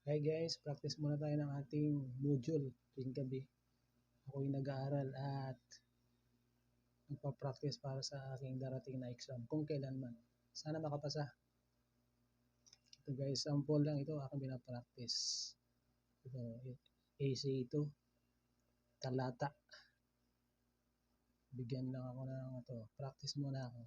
Hi guys, practice muna tayo ng ating module tuwing gabi. Ako'y nag-aaral at nagpa-practice para sa aking darating na exam kung kailanman. Sana makapasa. Ito guys, sample lang ito aking pinapractice. Ito, AC ito, talata. Bigyan lang ako ng ito. Practice muna ako.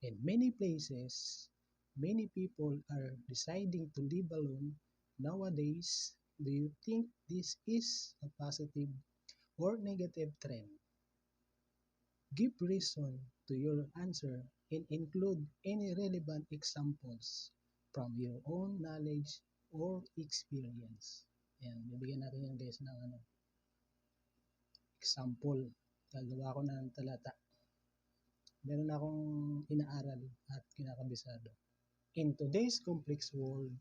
In many places, many people are deciding to live alone nowadays. Do you think this is a positive or negative trend? Give reason to your answer and include any relevant examples from your own knowledge or experience. Yan, bibigyan natin yung guys ng example. Gagawa ko na ng talata. Meron akong inaaral at kinakabisado. In today's complex world,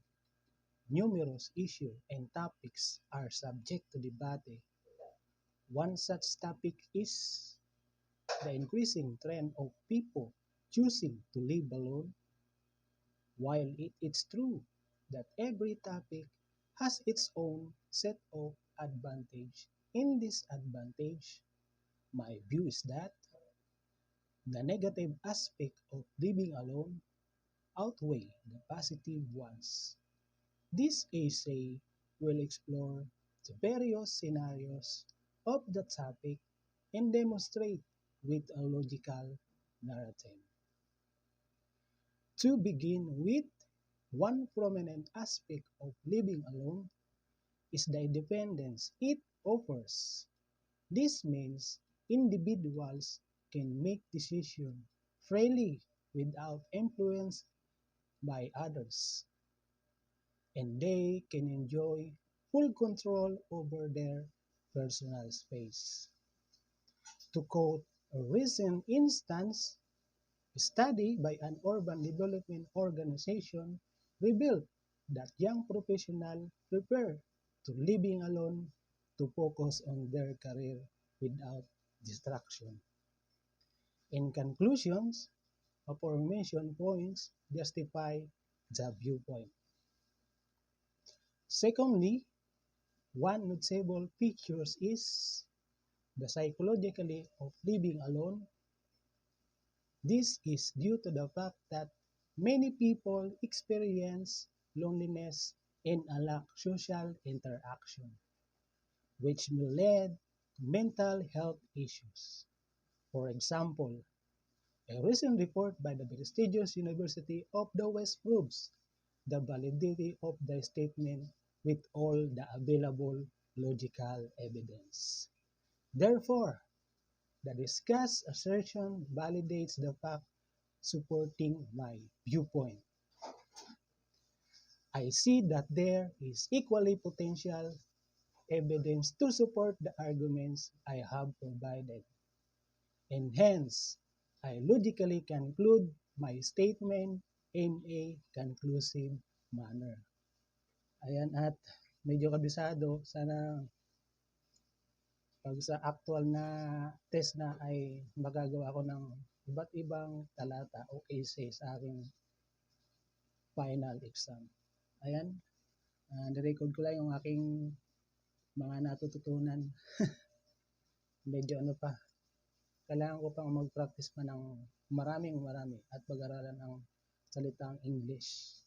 numerous issues and topics are subject to debate. One such topic is the increasing trend of people choosing to live alone. While it's true that every topic has its own set of advantage and disadvantage, my view is that the negative aspect of living alone outweigh the positive ones. This essay will explore the various scenarios of the topic and demonstrate with a logical narrative. To begin with, one prominent aspect of living alone is the independence it offers. This means individuals can make decisions freely without influence by others, and they can enjoy full control over their personal space. To quote a recent instance, a study by an urban development organization revealed that young professionals prefer to living alone to focus on their career without distraction. In conclusions, aforementioned points justify the viewpoint. Secondly, one notable feature is the psychology of living alone. This is due to the fact that many people experience loneliness and a lack of social interaction, which may lead to mental health issues. For example, a recent report by the prestigious University of the West proves the validity of the statement with all the available logical evidence. Therefore, the discussed assertion validates the fact supporting my viewpoint. I see that there is equally potential evidence to support the arguments I have provided, and hence, I logically conclude my statement in a conclusive manner. Ayan, at medyo kabisado, sana pag sa actual na test na ay magagawa ko ng iba't ibang talata o essay sa aking final exam. Ayan, nirecord ko lang yung aking mga natututunan. Medyo pa, kailangan ko pang mag-practice pa ng marami at pag-aralan ang salitang English.